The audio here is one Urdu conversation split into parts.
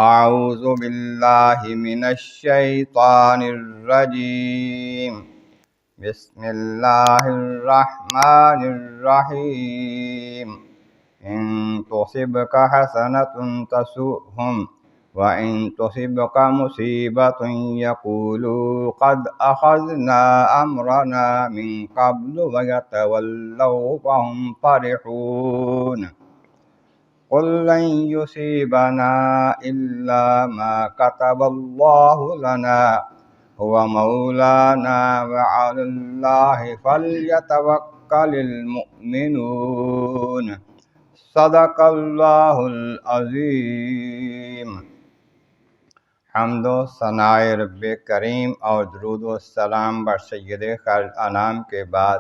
اعوذ باللہ من الشیطان الرجیم بسم اللہ الرحمن الرحیم ان تصبک حسنۃ تسؤہم وان تصبک مصیبۃ یقولوا قد اخذنا امرنا من قبل ویتولوا وهم فرحون قل لن يصيبنا إلا ما كتب الله لنا هو مولانا وعلى الله فليتوكل المؤمنون صدق اللہ العظیم۔ حمد و ثناء رب کریم اور درود و سلام بر سید خیر الانام کے بعد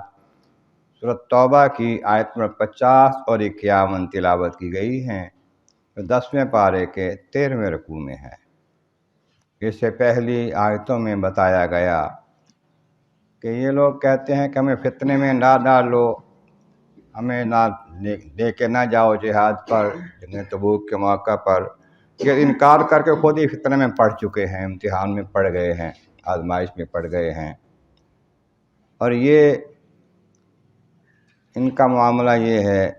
سورۃ توبہ کی آیت نمبر 50 اور 51 تلاوت کی گئی ہیں، جو 10ویں پارے کے 13ویں رکوع میں ہے۔ اس سے پہلی آیتوں میں بتایا گیا کہ یہ لوگ کہتے ہیں کہ ہمیں فتنے میں نہ ڈالو، ہمیں نہ لے کے نہ جاؤ جہاد پر، جنگ تبوک کے موقع پر۔ یہ انکار کر کے خود ہی فتنے میں پڑ چکے ہیں، امتحان میں پڑ گئے ہیں، آزمائش میں پڑ گئے ہیں، اور یہ ان کا معاملہ یہ ہے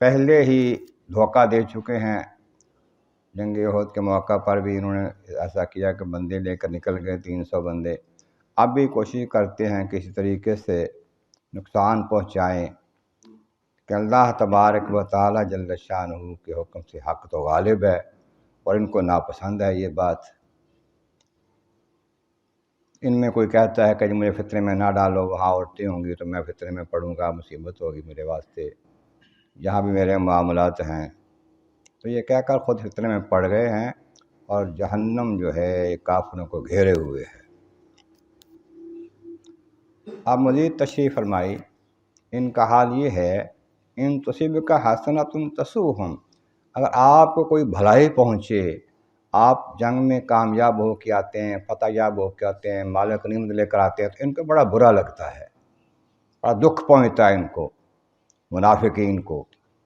پہلے ہی دھوکہ دے چکے ہیں۔ جنگ احد کے موقع پر بھی انہوں نے ایسا کیا کہ بندے لے کر نکل گئے 300 بندے۔ اب بھی کوشش کرتے ہیں کسی طریقے سے نقصان پہنچائیں کہ اللہ تبارک و تعالی جل شانہ کے حکم سے حق تو غالب ہے، اور ان کو ناپسند ہے یہ بات۔ ان میں کوئی کہتا ہے کہ مجھے فتنے میں نہ ڈالو، وہاں عورتیں ہوں گی تو میں فتنے میں پڑوں گا، مصیبت ہوگی میرے واسطے، جہاں بھی میرے معاملات ہیں۔ تو یہ کہہ کر خود فتنے میں پڑ گئے ہیں، اور جہنم جو ہے کافروں کو گھیرے ہوئے ہے۔ اب مزید تشریح فرمائی، ان کا حال یہ ہے ان تصبک حسنۃ تسؤہم، اگر آپ کو کوئی بھلائی پہنچے، آپ جنگ میں کامیاب ہو کے آتے ہیں، فتح یاب ہو کے آتے ہیں، مال غنیمت لے کر آتے ہیں، تو ان کو بڑا برا لگتا ہے، بڑا دکھ پہنچتا ہے ان کو، منافقین کو۔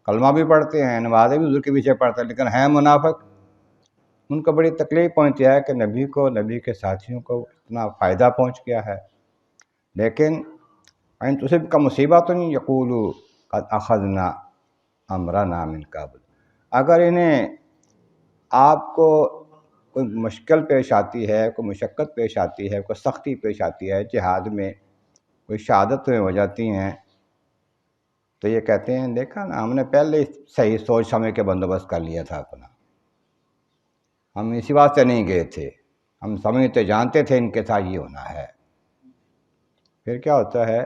کلمہ بھی پڑھتے ہیں، نمازیں بھی حضور کے پیچھے پڑھتے ہیں، لیکن ہیں منافق۔ ان کو بڑی تکلیف پہنچتی ہے کہ نبی کو، نبی کے ساتھیوں کو اتنا فائدہ پہنچ گیا ہے، لیکن ان تصبک مصیبۃ یقولوا قد اخذنا امرنا من قبل، اگر انہیں آپ کو کوئی مشکل پیش آتی ہے، کوئی مشقت پیش آتی ہے، کوئی سختی پیش آتی ہے جہاد میں، کوئی شہادت میں ہو جاتی ہیں، تو یہ کہتے ہیں دیکھا نا، ہم نے پہلے صحیح سوچ سمجھ کے بندوبست کر لیا تھا اپنا، ہم اسی واسطے نہیں گئے تھے، ہم سمجھتے جانتے تھے ان کے ساتھ یہ ہونا ہے۔ پھر کیا ہوتا ہے،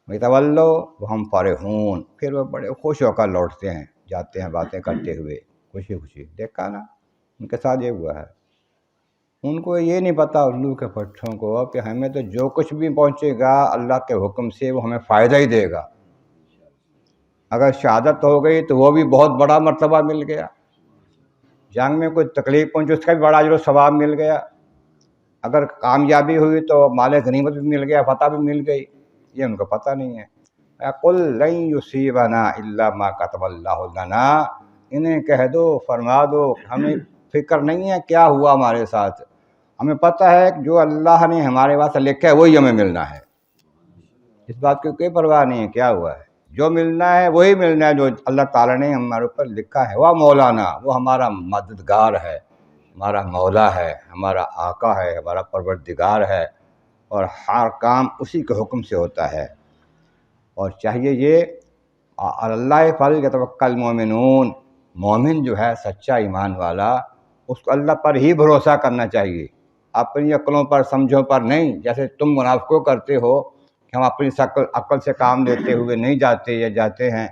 وَيَتَوَلَّوْا وَهُمْ فَرِحُونَ، پھر وہ بڑے خوش ہو کر لوٹتے ہیں، جاتے ہیں باتیں کرتے ہوئے خوشی خوشی۔ دیکھا نا ان کے ساتھ یہ ہوا ہے۔ ان کو یہ نہیں پتہ الو کے پٹھوں کو کہ ہمیں تو جو کچھ بھی پہنچے گا اللہ کے حکم سے وہ ہمیں فائدہ ہی دے گا۔ اگر شہادت ہو گئی تو وہ بھی بہت بڑا مرتبہ مل گیا، جنگ میں کوئی تکلیف پہنچی اس کا بھی بڑا اجر و ثواب مل گیا، اگر کامیابی ہوئی تو مال غنیمت بھی مل گیا، فتح بھی مل گئی۔ یہ ان کو پتہ نہیں ہے۔ قل لن یصیبنا الا ما کتب اللہ لنا، انہیں کہہ دو، فرما دو، ہمیں فکر نہیں ہے کیا ہوا ہمارے ساتھ، ہمیں پتہ ہے کہ جو اللہ نے ہمارے واسطے لکھا ہے وہی ہمیں ملنا ہے، اس بات کی کوئی پرواہ نہیں ہے کیا ہوا ہے، جو ملنا ہے وہی ملنا ہے جو اللہ تعالیٰ نے ہمارے اوپر لکھا ہے۔ وہ مولانا، وہ ہمارا مددگار ہے، ہمارا مولا ہے، ہمارا آقا ہے، ہمارا پروردگار ہے، اور ہر کام اسی کے حکم سے ہوتا ہے۔ اور چاہیے یہ اللہ فلیتوکل المؤمنون، مومن جو ہے سچا ایمان والا، اس کو اللہ پر ہی بھروسہ کرنا چاہیے، اپنی عقلوں پر سمجھوں پر نہیں، جیسے تم منافقوں کرتے ہو کہ ہم اپنی عقل سے کام لیتے ہوئے نہیں جاتے، یا جاتے ہیں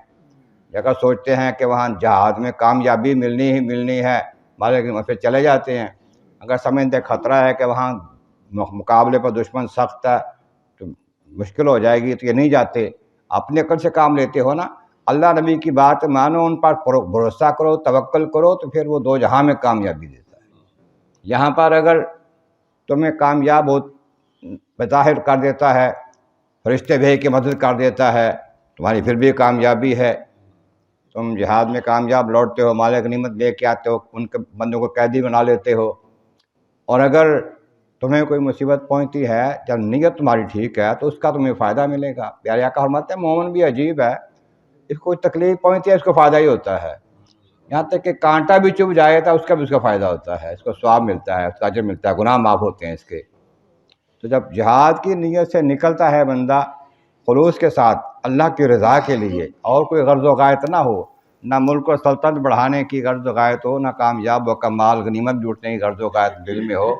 جگہ سوچتے ہیں کہ وہاں جہاد میں کامیابی ملنی ہی ملنی ہے، لیکن پھر چلے جاتے ہیں۔ اگر سمجھتے خطرہ ہے کہ وہاں مقابلے پر دشمن سخت ہے تو مشکل ہو جائے گی، تو یہ نہیں جاتے، اپنے عقل سے کام لیتے ہو نا۔ اللہ نبی کی بات مانو، ان پر بھروسہ کرو، توکل کرو، تو پھر وہ دو جہاں میں کامیابی دیتا ہے۔ یہاں پر اگر تمہیں کامیاب ہو بظاہر کر دیتا ہے، فرشتے بھیج کے مدد کر دیتا ہے، تمہاری پھر بھی کامیابی ہے، تو تم جہاد میں کامیاب لوٹتے ہو، مال غنیمت لے کے آتے ہو، ان کے بندوں کو قیدی بنا لیتے ہو، اور اگر تمہیں کوئی مصیبت پہنچتی ہے جب نیت تمہاری ٹھیک ہے تو اس کا تمہیں فائدہ ملے گا۔ پیارے آقا فرماتے ہیں مومن بھی عجیب ہے، اس کو تکلیف پہنچتی ہے اس کو فائدہ ہی ہوتا ہے، یہاں تک کہ کانٹا بھی چبھ جائے تو اس کا بھی اس کا فائدہ ہوتا ہے، اس کو ثواب ملتا ہے، اس کا اجر ملتا ہے، گناہ معاف ہوتے ہیں اس کے۔ تو جب جہاد کی نیت سے نکلتا ہے بندہ خلوص کے ساتھ اللہ کی رضا کے لیے، اور کوئی غرض و غایت نہ ہو، نہ ملک و سلطنت بڑھانے کی غرض و غایت ہو، نہ کامیاب و کمال غنیمت جوٹنے کی غرض و غایت دل میں ہو،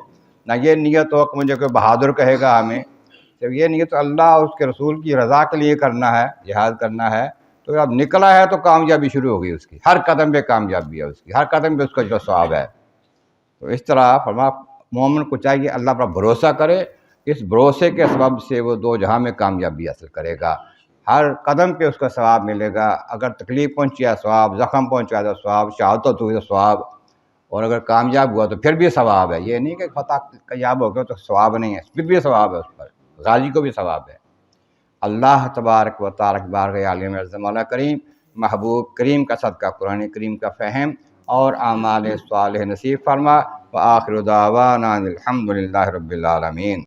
نہ یہ نیت ہو کہ مجھے کوئی بہادر کہے گا ہمیں، جب یہ نیت اللہ اور اس کے رسول کی رضا کے لیے کرنا ہے، جہاد کرنا ہے، تو جب نکلا ہے تو کامیابی شروع ہو گئی اس کی، ہر قدم پہ کامیابی ہے اس کی، ہر قدم پہ اس کا جو ثواب ہے۔ تو اس طرح فرما مومن کو چاہیے اللہ پر بھروسہ کرے، اس بھروسے کے سبب سے وہ دو جہاں میں کامیابی حاصل کرے گا، ہر قدم پہ اس کا ثواب ملے گا، اگر تکلیف پہنچی ہے ثواب، زخم پہنچا تو ثواب، شہادت ہوئی تو ثواب، اور اگر کامیاب ہوا تو پھر بھی ثواب ہے، یہ نہیں کہ فتح کامیاب ہو گیا تو ثواب نہیں ہے، پھر بھی ثواب ہے، اس پر غازی کو بھی ثواب ہے۔ اللہ تبارک و تعالیٰ بارگاہ عالم اعظم مولا کریم محبوب کریم کا صدقہ قرآن کریم کا فہم اور اعمال صالح نصیب فرما، وآخر دعوانا الحمد للہ رب العالمین۔